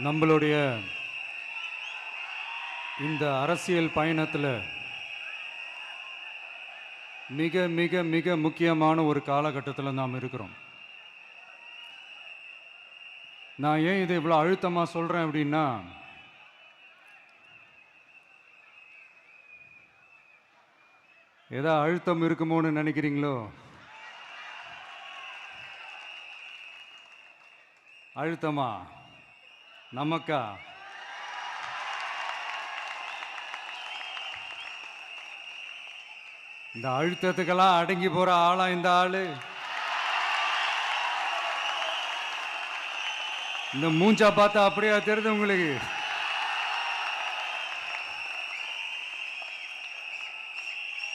நம்மளுடைய இந்த அரசியல் பயணத்தில் மிக மிக மிக முக்கியமான ஒரு காலகட்டத்தில் நாம் இருக்கிறோம். நான் ஏன் இதை இவ்வளோ அழுத்தமாக சொல்கிறேன் அப்படின்னா, ஏதோ அழுத்தம் இருக்குமோன்னு நினைக்கிறீங்களோ? அழுத்தமா? நமக்கா? இந்த அழுத்தத்துக்கெல்லாம் அடங்கி போற ஆளா இந்த ஆளு? இந்த மூஞ்சா பார்த்தா அப்படியே தெரியுது உங்களுக்கு?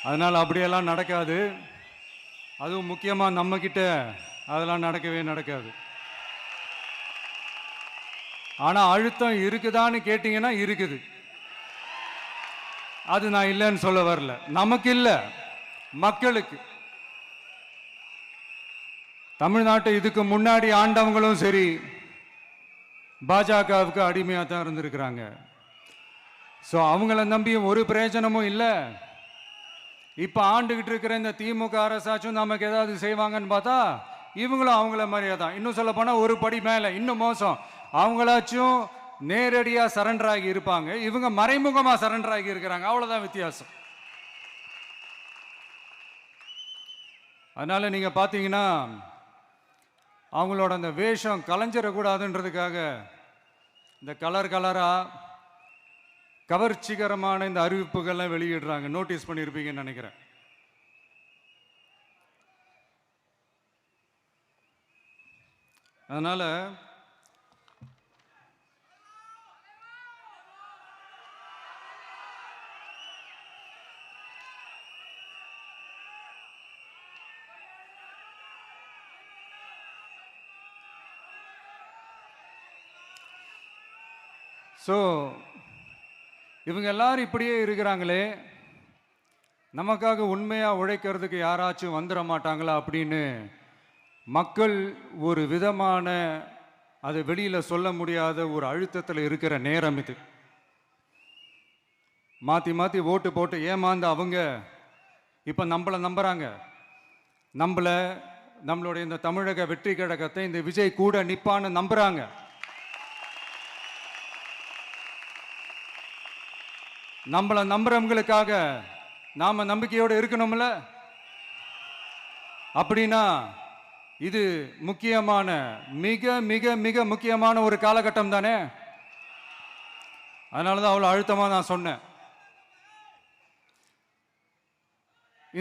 அதனால் அப்படியெல்லாம் நடக்காது. அதுவும் முக்கியமாக நம்ம கிட்ட அதெல்லாம் நடக்கவே நடக்காது. ஆனால் அழுத்தம் இருக்குதான்னு கேட்டிங்கன்னா இருக்குது. அது நான் இல்லைன்னு சொல்ல வரல. நமக்கு இல்லை, மக்களுக்கு. தமிழ்நாட்டை இதுக்கு முன்னாடி ஆண்டவங்களும் சரி பாஜகவுக்கு அடிமையாக தான் இருந்திருக்கிறாங்க. ஸோ அவங்கள நம்பியும் ஒரு பிரயோஜனமும் இல்லை. இப்போ ஆண்டுகிட்டு இருக்கிற இந்த திமுக அரசாச்சும் நமக்கு ஏதாவது செய்வாங்கன்னு பார்த்தா இவங்களும் அவங்கள மாதிரியே தான். இன்னும் சொல்ல போனால் ஒரு படி மேலே, இன்னும் மோசம். அவங்களாச்சும் நேரடியாக சரண்டர் ஆகி இருப்பாங்க, இவங்க மறைமுகமாக சரண்டர் ஆகி இருக்கிறாங்க. அவ்வளோதான் வித்தியாசம். அதனால் நீங்கள் பார்த்தீங்கன்னா அவங்களோட அந்த வேஷம் கலைஞ்சிடக்கூடாதுன்றதுக்காக இந்த கலர் கலராக கவர்ச்சிகரமான இந்த அறிவிப்புகள்லாம் வெளியிடுறாங்க. நோட்டீஸ் பண்ணியிருப்பீங்கன்னு நினைக்கிறேன். அதனால் இவங்க எல்லாரும் இப்படியே இருக்கிறாங்களே, நமக்காக உண்மையாக உழைக்கிறதுக்கு யாராச்சும் வந்துட மாட்டாங்களா அப்படின்னு மக்கள் ஒரு விதமான அதை வெளியில் சொல்ல முடியாத ஒரு அழுத்தத்தில் இருக்கிற நேரம் இது. மாற்றி மாற்றி ஓட்டு போட்டு ஏமாந்து அவங்க இப்போ நம்மளை நம்புகிறாங்க. நம்மளுடைய இந்த தமிழக வெற்றி கழகத்தை இந்த விஜய் கூட நிற்பான்னு நம்புகிறாங்க. நம்மளை நம்புறவங்களுக்காக நாம நம்பிக்கையோடு இருக்கணும்ல. அப்படின்னா இது முக்கியமான, மிக மிக மிக முக்கியமான ஒரு காலகட்டம் தானே. அதனால தான் அவ்வளோ அழுத்தமாக நான் சொன்னேன்.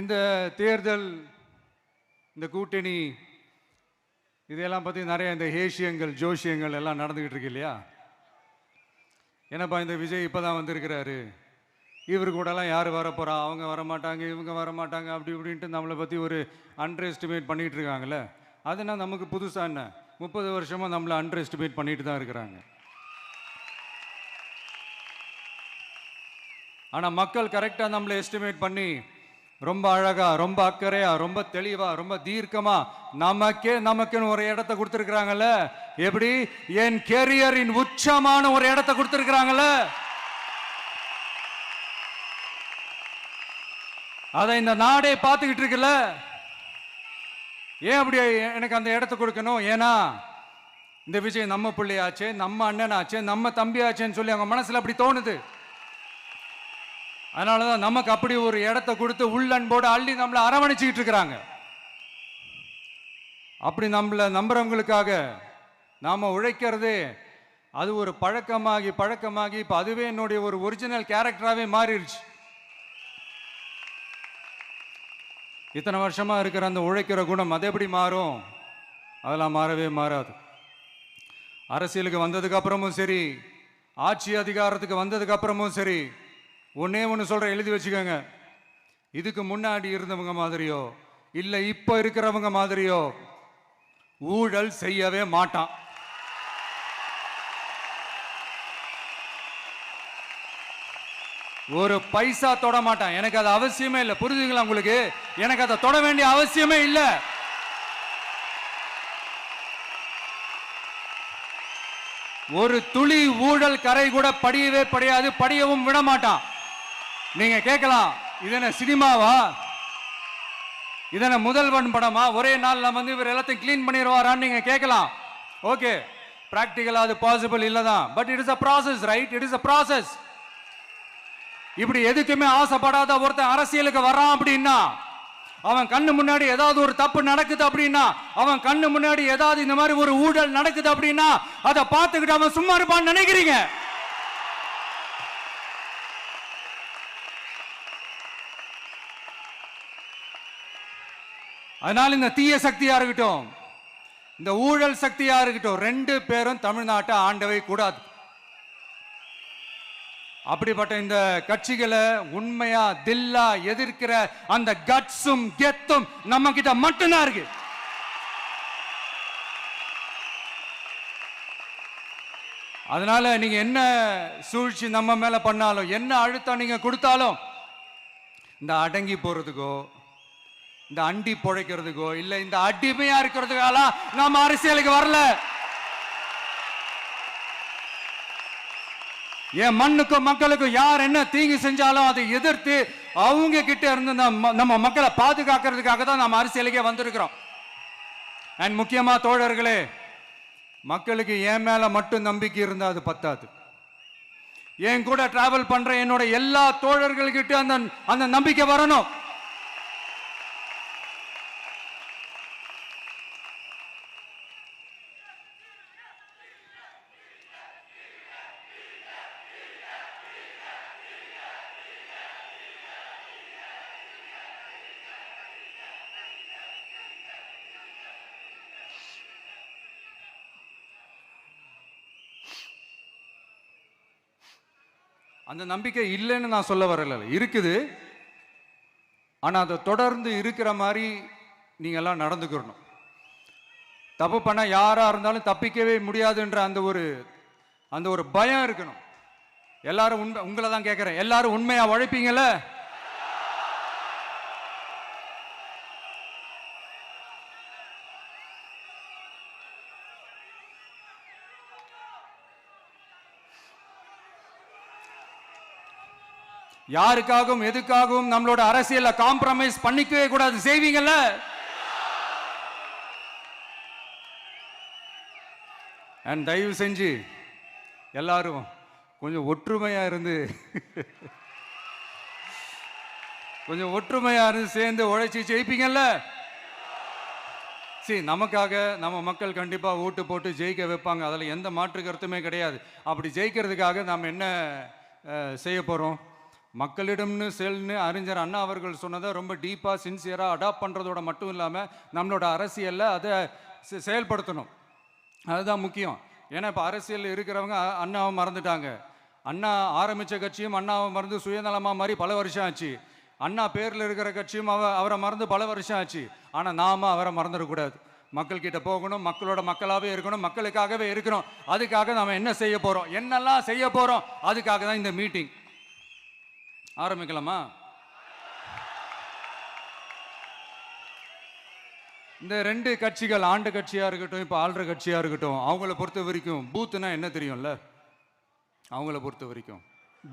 இந்த தேர்தல், இந்த கூட்டணி, இதெல்லாம் பற்றி நிறைய இந்த ஹேஷியங்கள் ஜோஷியங்கள் எல்லாம் நடந்துக்கிட்டு இருக்கு இல்லையா? என்னப்பா இந்த விஜய் இப்போ தான் வந்திருக்கிறாரு, இவர் கூடலாம் யார் வரப்போகிறா, அவங்க வரமாட்டாங்க, இவங்க வரமாட்டாங்க, அப்படி இப்படின்ட்டு நம்மளை பற்றி ஒரு அண்டர் எஸ்டிமேட் பண்ணிகிட்டு இருக்காங்களே. அதுனா நமக்கு புதுசாக என்ன? 30 வருஷமாக நம்மளை அண்டர் எஸ்டிமேட் பண்ணிட்டு தான் இருக்கிறாங்க. ஆனால் மக்கள் கரெக்டாக நம்மளை எஸ்டிமேட் பண்ணி ரொம்ப அழகாக, ரொம்ப அக்கறையாக, ரொம்ப தெளிவாக, ரொம்ப தீர்க்கமாக நமக்குன்னு ஒரு இடத்த கொடுத்துருக்குறாங்கல்ல. எப்படி? என் கேரியரின் உச்சமான ஒரு இடத்த கொடுத்துருக்குறாங்கல்ல. அதை இந்த நாடே பார்த்துக்கிட்டு இருக்குல்ல. ஏன் அப்படி எனக்கு அந்த இடத்த கொடுக்கணும்? ஏன்னா இந்த விஜய் நம்ம பிள்ளையாச்சே, நம்ம அண்ணனாச்சே, நம்ம தம்பியாச்சேன்னு சொல்லி அவங்க மனசில் அப்படி தோணுது. அதனால தான் நமக்கு அப்படி ஒரு இடத்த கொடுத்து உள்ளன்போடு அள்ளி நம்மளை அரவணைச்சிக்கிட்டு இருக்கிறாங்க. அப்படி நம்மளை நம்புறவங்களுக்காக நாம் உழைக்கிறதே அது ஒரு பழக்கமாகி இப்போ அதுவே என்னுடைய ஒரு ஒரிஜினல் கேரக்டராகவே மாறிடுச்சு. இத்தனை வருஷமாக இருக்கிற அந்த உழைக்கிற குணம் அது எப்படி மாறும்? அதெல்லாம் மாறவே மாறாது. அரசியலுக்கு வந்ததுக்கு அப்புறமும் சரி, ஆட்சி அதிகாரத்துக்கு வந்ததுக்கு அப்புறமும் சரி, ஒன்னே ஒன்று சொல்ற, எழுதி வச்சுக்கோங்க. இதுக்கு முன்னாடி இருந்தவங்க மாதிரியோ இல்லை இப்போ இருக்கிறவங்க மாதிரியோ ஊழல் செய்யவே மாட்டான். ஒரு பைசா தொட மாட்டான். எனக்கு அது அவசியமே இல்லை. புரிஞ்சுங்களா உங்களுக்கு? எனக்கு அதை தொட வேண்டிய அவசியமே இல்லை. ஒரு துளி ஊழல் கரை கூட படியவே படியாது, படியவும் விட மாட்டான். நீங்க கேட்கலாம், இது என்ன சினிமாவா, இதன முதல்வன் படமா, ஒரே நாள்ல வந்து இவர் எல்லாத்தையும் கிளீன் பண்ணிடுவாரான்னு நீங்க கேட்கலாம். ஓகே, பிராக்டிகலா அது பாசிபிள் இல்லதான். But it is a process, right? It is a process. இப்படி எதுக்குமே ஆசைப்படாத ஒருத்தன் அரசியலுக்கு வரான் அப்படின்னா, அவன் கண்ணு முன்னாடி ஏதாவது ஒரு தப்பு நடக்குது அப்படின்னா, அவன் கண்ணு முன்னாடி ஏதாவது இந்த மாதிரி ஒரு ஊழல் நடக்குது அப்படின்னா, அதை பார்த்துக்கிட்டு அவன் சும்மா இருப்பான்னு நினைக்கிறீங்க? அதனால இந்த தீய சக்தியா இருக்கட்டும், இந்த ஊழல் சக்தியா இருக்கட்டும், ரெண்டு பேரும் தமிழ்நாட்டை ஆண்டவே கூடாது. அப்படிப்பட்ட இந்த கட்சிகளை உண்மையா தில்லா எதிர்க்கிற அந்த கட்ஸும் கெத்தும் நம்ம கிட்ட மட்டும்தான் இருக்கு. அதனால நீங்க என்ன சூழ்ச்சி நம்ம மேல பண்ணாலும், என்ன அழுத்தம் நீங்க கொடுத்தாலும், இந்த அடங்கி போறதுக்கோ, இந்த அண்டி பொழைக்கிறதுக்கோ, இல்ல இந்த அடிமையா இருக்கிறதுக்கால நாம அரசியலுக்கு வரல. என் மண்ணுக்கும் மக்களுக்கும் யார் என்ன தீங்கு செஞ்சாலும் அதை எதிர்த்து அவங்க கிட்ட இருந்து நம்ம மக்களை பாதுகாக்கிறதுக்காக தான் நம்ம அரசியலுக்கே வந்திருக்கிறோம். அண்ட் முக்கியமா தோழர்களே, மக்களுக்கு என் மேல மட்டும் நம்பிக்கை இருந்தா அது பத்தாது. என் கூட டிராவல் பண்ற என்னோட எல்லா தோழர்கள்கிட்ட அந்த நம்பிக்கை வரணும். அந்த நம்பிக்கை இல்லைன்னு நான் சொல்ல வரல, இருக்குது. ஆனா அதை தொடர்ந்து இருக்கிற மாதிரி நீங்க எல்லாம் நடந்துக்கணும். தப்பு பண்ண யாரா இருந்தாலும் தப்பிக்கவே முடியாதுன்ற அந்த ஒரு பயம் இருக்கணும். எல்லாரும் உங்களை தான் கேட்கிறேன், எல்லாரும் உண்மையா உழைப்பீங்கல்ல? யாருக்காகவும் எதுக்காகவும் நம்மளோட அரசியல காம்ப்ரமைஸ் பண்ணிக்கவே கூடாது, செய்வீங்கல்ல? அண்ட் தயவு செஞ்சு எல்லாரும் கொஞ்சம் ஒற்றுமையா இருந்து கொஞ்சம் ஒற்றுமையா இருந்து சேர்ந்து உழைச்சி ஜெயிப்பீங்கல்ல? சரி, நமக்காக நம்ம மக்கள் கண்டிப்பா ஓட்டு போட்டு ஜெயிக்க வைப்பாங்க, அதில் எந்த மாற்று கருத்துமே கிடையாது. அப்படி ஜெயிக்கிறதுக்காக நாம் என்ன செய்ய போறோம்? மக்களிடம்னு செல்னு அறிஞர் அண்ணா அவர்கள் சொன்னதை ரொம்ப டீப்பாக சின்சியராக அடாப்ட் பண்ணுறதோட மட்டும் இல்லாமல் நம்மளோட அரசியலில் அதை செயல்படுத்தணும். அதுதான் முக்கியம். ஏன்னா இப்போ அரசியல் இருக்கிறவங்க அண்ணாவை மறந்துட்டாங்க. அண்ணா ஆரம்பித்த கட்சியும் அண்ணாவை மறந்து சுயநலமாக மாதிரி பல வருஷம் ஆச்சு. அண்ணா பேரில் இருக்கிற கட்சியும் அவரை மறந்து பல வருஷம் ஆச்சு. ஆனால் நாம அவரை மறந்துடக்கூடாது. மக்கள்கிட்ட போகணும், மக்களோட மக்களாகவே இருக்கணும், மக்களுக்காகவே இருக்கணும். அதுக்காக நாம் என்ன செய்ய போகிறோம், என்னெல்லாம் செய்ய போகிறோம், அதுக்காக தான் இந்த மீட்டிங். ஆரம்பிக்கலாமா? இந்த ரெண்டு கட்சிகள், ஆண்டு கட்சியா இருக்கட்டும், இப்போ ஆள்ற கட்சியா இருக்கட்டும், அவங்கள பொறுத்த வரைக்கும் பூத்துனா என்ன தெரியும்ல? அவங்கள பொறுத்த வரைக்கும்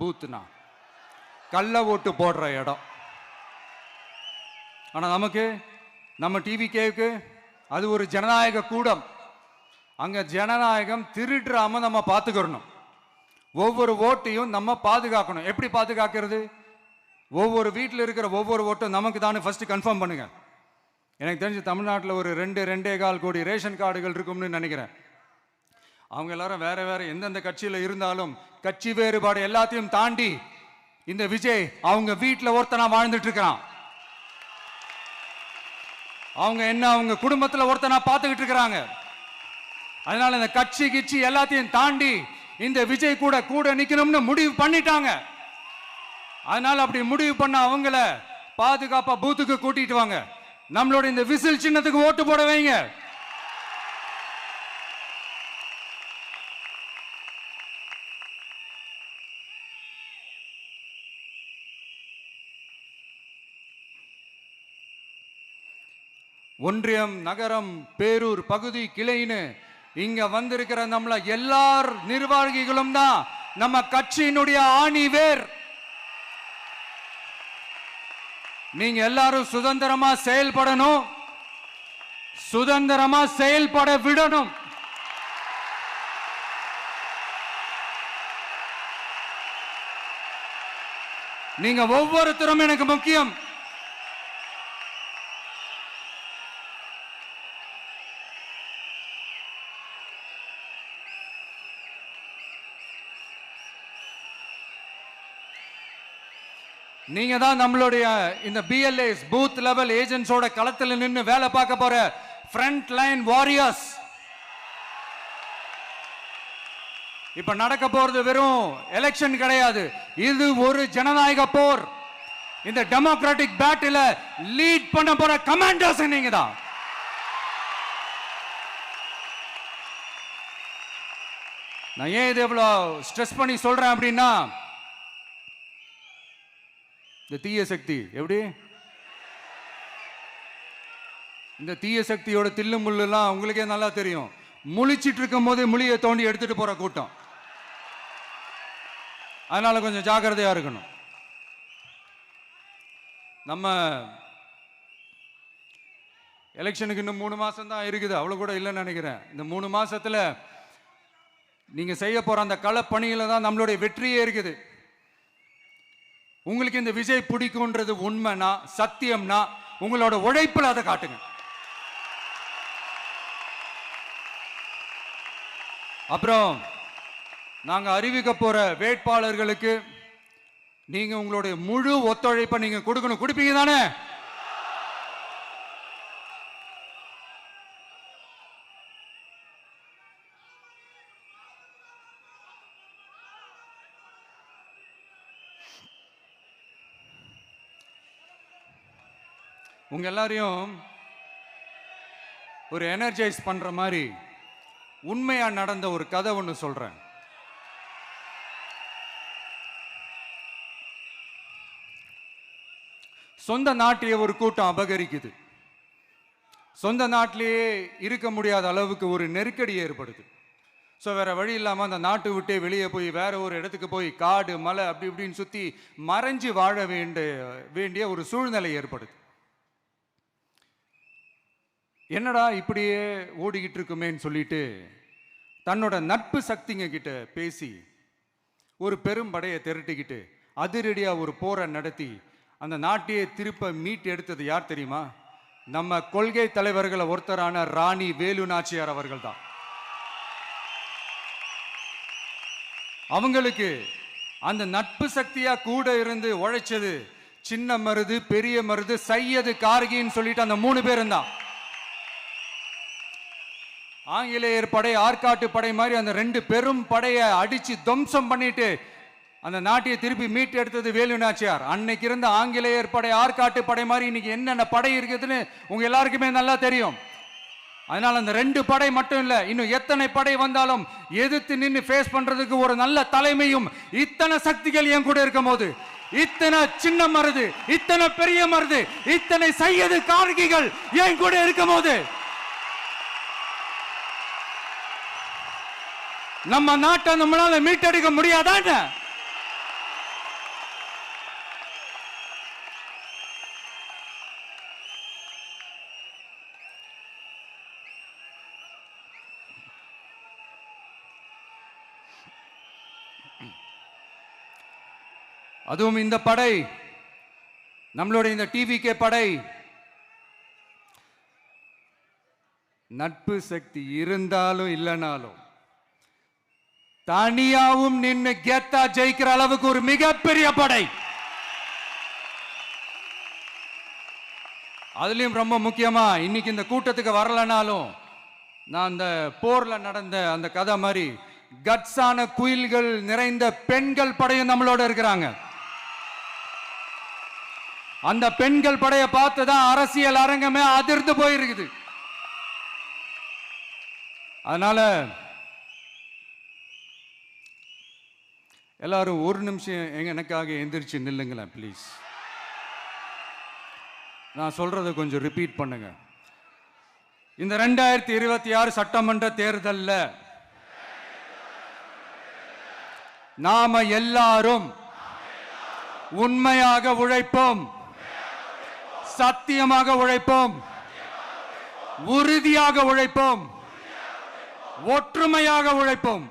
பூத்துனா கள்ள ஓட்டு போடுற இடம். ஆனா நமக்கு, நம்ம டிவிகேவுக்கு அது ஒரு ஜனநாயக கூடம். அங்க ஜனநாயகம் திருடுறாம நம்ம பார்த்துக்கணும். ஒவ்வொரு ஓட்டையும் நம்ம பாதுகாக்கணும். எப்படி பாதுகாக்கிறது? ஒவ்வொரு வீட்டில் இருக்கிற ஒவ்வொரு ஓட்டும் நமக்கு தானே ஃபர்ஸ்ட் கன்ஃபார்ம் பண்ணுங்க. எனக்கு தெரிஞ்சு தமிழ்நாட்டில் ஒரு 2.25 கோடி ரேஷன் கார்டுகள் இருக்கும்னு நினைக்கிறேன். அவங்க எல்லாரும் வேற வேற எந்தெந்த கட்சியில் இருந்தாலும் கட்சி வேறுபாடு எல்லாத்தையும் தாண்டி இந்த விஜய் அவங்க வீட்டில் ஒருத்தனா வாழ்ந்துட்டு இருக்கிறான். அவங்க என்ன அவங்க குடும்பத்தில் ஒருத்தனா பார்த்துக்கிட்டு இருக்கிறாங்க. அதனால இந்த கட்சி கிச்சி எல்லாத்தையும் தாண்டி இந்த விஜய் கூட கூட நிக்கணும்னு முடிவு பண்ணிட்டாங்க. அதனால அப்படி முடிவு பண்ண அவங்கள பாதுகாப்பா பூத்துக்கு கூட்டிட்டு வாங்க. நம்மளோட இந்த விசில் சின்னத்துக்கு ஓட்டு போட வைங்க. ஒன்றியம், நகரம், பேரூர், பகுதி, கிளைன்னு இங்க வந்திருக்கிற நம்மள எல்லார் நிர்வாகிகளும் தான் நம்ம கட்சியினுடைய ஆணி வேர். நீங்க எல்லாரும் சுதந்திரமா செயல்படணும், சுதந்திரமா செயல்பட விடணும். நீங்க ஒவ்வொருத்தரும் எனக்கு முக்கியம். நீங்க தான் நம்மளுடைய இந்த BLAs பூத் லெவல் ஏஜென்ட்ஸோட களத்தில் நின்று வேலை பார்க்க போற ஃப்ரண்ட் லைன் வாரியர்ஸ். இப்ப நடக்க போறது வெறும் எலெக்ஷன் கிடையாது, இது ஒரு ஜனநாயக போர். இந்த டெமோக்ராட்டிக் பேட்டில லீட் பண்ண போற கமாண்டர்ஸ் நீங்க தான். நான் ஏன் இது எவ்வளவு ஸ்ட்ரெஸ் பண்ணி சொல்றேன் அப்படின்னா, இந்த தீய சக்தி எப்படி, இந்த தீய சக்தியோட தில்லு முள்ளுலாம் உங்களுக்கே நல்லா தெரியும். முழிச்சிட்டு இருக்கும் போது முழியை தோண்டி எடுத்துட்டு போற கூட்டம். அதனால கொஞ்சம் ஜாக்கிரதையா இருக்கணும். நம்ம எலெக்ஷனுக்கு இன்னும் 3 மாசம் தான் இருக்குது, அவ்வளவு கூட இல்லைன்னு நினைக்கிறேன். இந்த 3 மாசத்துல நீங்க செய்ய போற அந்த களப்பணியில தான் நம்மளுடைய வெற்றியே இருக்குது. உங்களுக்கு இந்த விஜய் பிடிக்கும்ன்றது உண்மைனா, சத்தியம்னா, உங்களோட உழைப்புல அதை காட்டுங்க. அப்புறம் நாங்க அறிவிக்க போற வேட்பாளர்களுக்கு நீங்க உங்களுடைய முழு ஒத்துழைப்பை நீங்க கொடுக்கணும். கொடுப்பீங்க தானே? உங்க எல்லாரையும் ஒரு எனர்ஜைஸ் பண்ற மாதிரி உண்மையா நடந்த ஒரு கதை ஒன்று சொல்றேன். சொந்த நாட்டையே ஒரு கூட்டம் அபகரிக்குது. சொந்த நாட்டிலேயே இருக்க முடியாத அளவுக்கு ஒரு நெருக்கடி ஏற்படுது. ஸோ வேற வழி இல்லாமல் அந்த நாட்டை விட்டே வெளியே போய் வேற ஒரு இடத்துக்கு போய் காடு மலை அப்படி இப்படின்னு சுற்றி மறைஞ்சு வாழ வேண்டிய ஒரு சூழ்நிலை ஏற்படுது. என்னடா இப்படியே ஓடிக்கிட்டு இருக்குமேன்னு சொல்லிட்டு தன்னோட நட்பு சக்திங்க கிட்ட பேசி ஒரு பெரும் படையை திரட்டிக்கிட்டு அதிரடியாக ஒரு போரை நடத்தி அந்த நாட்டையே திருப்ப மீட்டு எடுத்தது யார் தெரியுமா? நம்ம கொள்கை தலைவர்களை ஒருத்தரான ராணி வேலு நாச்சியார் அவர்கள் தான். அவங்களுக்கு அந்த நட்பு சக்தியா கூட இருந்து உழைச்சது சின்ன மருது, பெரிய மருது, சையது, கார்கின்னு சொல்லிட்டு அந்த 3 பேரும் தான். ஆங்கிலேயர் படை, ஆற்காட்டு படை மாதிரி அந்த 2 பெரும் படையை அடிச்சு துவம்சம் பண்ணிட்டு அந்த நாட்டையை திருப்பி மீட்டு எடுத்தது வேலு நாச்சியார். அன்னைக்கு இருந்த ஆங்கிலேயர் படை, ஆற்காட்டு படை மாதிரி இன்னைக்கு என்னென்ன படை இருக்குதுன்னு உங்க எல்லாருக்குமே நல்லா தெரியும். அதனால அந்த 2 படை மட்டும் இல்ல, இன்னும் எத்தனை படை வந்தாலும் எதிர்த்து நின்று ஃபேஸ் பண்றதுக்கு ஒரு நல்ல தலைமையும் இத்தனை சக்திகள் என் கூட இருக்கும் போது, இத்தனை சின்ன மருது, இத்தனை பெரிய மருது, இத்தனை சையது, கார்கிகள் என் கூட இருக்கும் போது நம்ம நாட்டை நம்மளால மீட்டெடுக்க முடியாதான? அதுவும் இந்த படை, நம்மளுடைய இந்த TVK படை நட்பு சக்தி இருந்தாலும் இல்லைனாலும் தனியாவும் நின்று கெத்தா ஜெயிக்கிற அளவுக்கு ஒரு மிகப்பெரிய படை. அதுலயும் ரொம்ப முக்கியமா இன்னைக்கு இந்த கூட்டத்துக்கு வரலனாலும் நான் அந்த போர்ல நடந்த அந்த கதை மாதிரி கட்ஸான குயில்கள் நிறைந்த பெண்கள் படையும் நம்மளோட இருக்கிறாங்க. அந்த பெண்கள் படையை பார்த்துதான் அரசியல் அரங்கமே அதிர்ந்து போயிருக்குது. அதனால எல்லாரும் ஒரு நிமிஷம் எனக்காக எந்திரிச்சு நில்லுங்களேன் ப்ளீஸ். நான் சொல்றதை கொஞ்சம் ரிப்பீட் பண்ணுங்க. இந்த 2026 சட்டமன்ற தேர்தல்ல நாம எல்லாரும் உண்மையாக உழைப்போம், சத்தியமாக உழைப்போம், உறுதியாக உழைப்போம், ஒற்றுமையாக உழைப்போம்.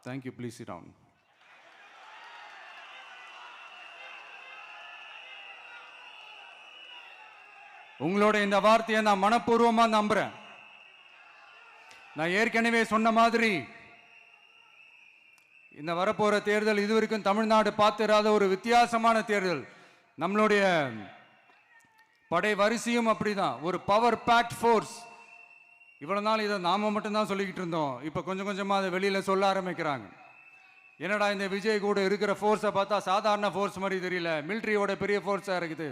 Thank you. Please sit down. உங்களோட இந்த வார்த்தையை நான் மனப்பூர்வமா நம்புறேன். நான் ஏற்கனவே சொன்ன மாதிரி இந்த வரப்போற தேர்தல் இதுவரைக்கும் தமிழ்நாடு பார்த்திராத ஒரு வித்தியாசமான தேர்தல். நம்மளுடைய படை வரிசையும் அப்படிதான், ஒரு பவர் பேக்ட் ஃபோர்ஸ். இவ்வளவு நாள் இதை நாம மட்டும்தான் சொல்லிக்கிட்டு இருந்தோம். இப்போ கொஞ்சம் கொஞ்சமா அதை வெளியில சொல்ல ஆரம்பிக்கிறாங்க. என்னடா இந்த விஜய் கூட இருக்கிற ஃபோர்ஸை பார்த்தா சாதாரண ஃபோர்ஸ் மாதிரி தெரியல, மிலிட்ரியோட பெரிய ஃபோர்ஸா இருக்குது,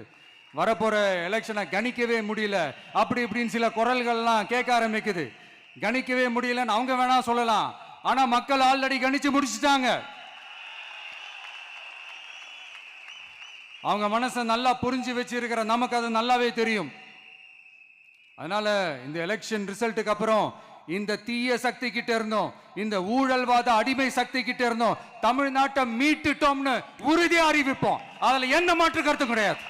வரப்போற எலெக்ஷனை கணிக்கவே முடியல, அப்படி இப்படின்னு சில குரல்கள்லாம் கேட்க ஆரம்பிக்குது. கணிக்கவே முடியலன்னு அவங்க வேணா சொல்லலாம், ஆனா மக்கள் ஆல்ரெடி கணிச்சு முடிச்சுட்டாங்க. அவங்க மனசை நல்லா புரிஞ்சு வச்சிருக்கிற நமக்கு அது நல்லாவே தெரியும். அதனால இந்த எலெக்ஷன் ரிசல்ட்டுக்கு அப்புறம் இந்த தீய சக்தி கிட்ட இருந்தோம், இந்த ஊழல்வாத அடிமை சக்தி கிட்ட இருந்தோம் தமிழ்நாட்டை மீட்டுட்டோம்னு உறுதியா அறிவிப்போம். அதுல எந்த மாற்று கருத்தும் கிடையாது.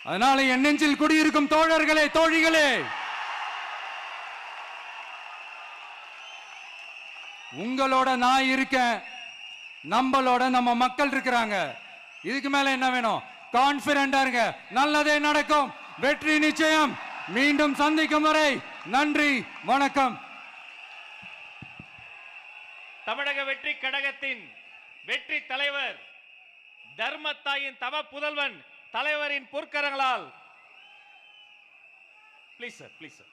அதனால என் நெஞ்சில் குடியிருக்கும் தோழர்களே, தோழிகளே, உங்களோட நான் இருக்கேன், நம்மளோட நம்ம மக்கள் இருக்கிறாங்க. இதுக்கு மேல என்ன வேணும்? கான்பிடண்டா இருங்க, நல்லதே நடக்கும், வெற்றி நிச்சயம். மீண்டும் சந்திக்கும் வரை நன்றி, வணக்கம். தமிழக வெற்றி கழகத்தின் வெற்றி தலைவர், தர்மத்தாயின் தவ புதல்வன் தலைவரின் பொற்கரங்களால் ப்ளீஸ் சார், ப்ளீஸ் சார்.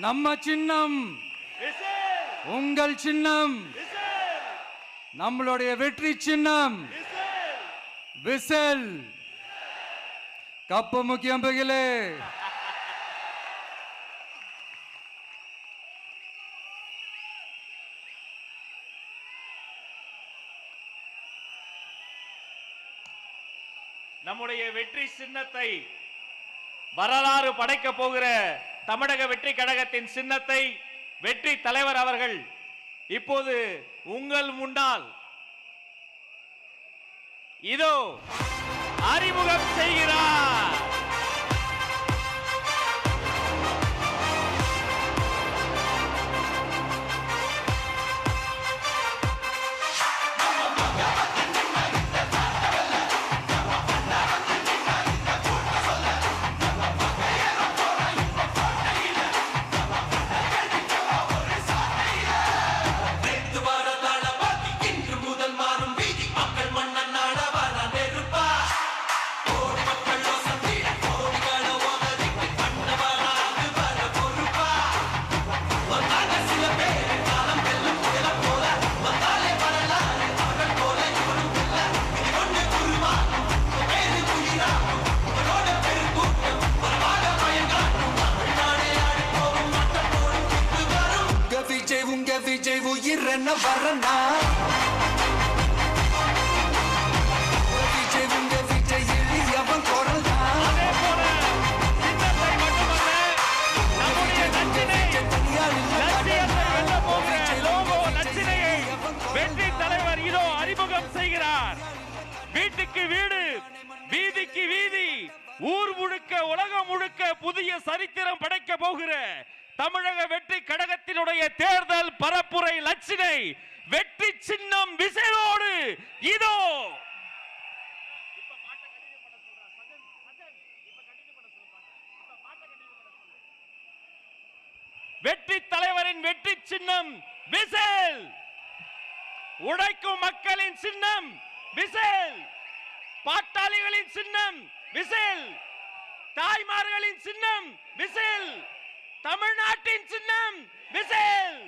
நம்ம சின்னம் உங்கள் சின்னம், நம்மளுடைய வெற்றி சின்னம் விசில். கப்பு முக்கியம் பகிலே. நம்முடைய வெற்றி சின்னத்தை வரலாறு படைக்க போகிற தமிழக வெற்றி கழகத்தின் சின்னத்தை வெற்றி தலைவர் அவர்கள் இப்போது உங்கள் முன்னால் இதோ அறிமுகம் செய்கிறார். விஜய் உயிர் என்ன வரனா, விஜய் உங்க விஜய் எளியவன் குரல் தான். வெற்றி தலைவர் இதோ அறிமுகம் செய்கிறார். வீட்டுக்கு வீடு, வீதிக்கு வீதி, ஊர் முழுக்க உலகம் முழுக்க புதிய சரித்திரம் படைக்க போகிற தமிழக வெற்றி கழகத்தினுடைய தேர்தல் பரப்புரை லட்சினை வெற்றி சின்னம் விசையோடு இதோ. வெற்றி தலைவரின் வெற்றி சின்னம் விசில். உழைக்கும் மக்களின் சின்னம் விசில், பாட்டாளிகளின் சின்னம் விசில், தாய்மார்களின் சின்னம் விசில், தமிழ்நாட்டின் சின்னம் விசில்.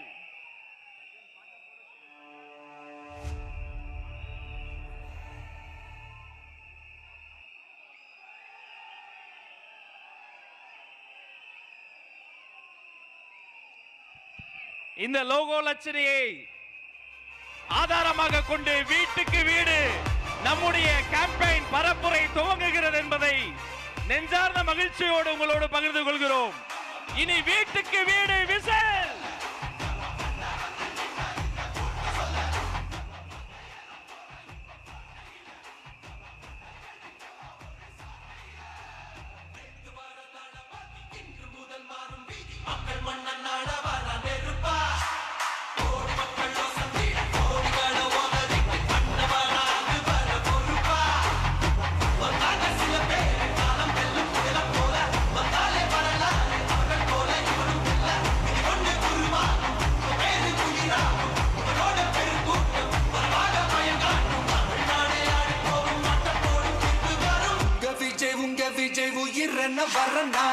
இந்த லோகோ லட்சணையை ஆதாரமாக கொண்டு வீட்டுக்கு வீடு நம்முடைய கேம்பெயின் பரப்புரை துவங்குகிறது என்பதை நெஞ்சார்ந்த மகிழ்ச்சியோடு உங்களோடு பகிர்ந்து கொள்கிறோம். இனி வீட்டுக்கு வீடு விசில். உங்க விஜய் உயிர் என்ன வரனா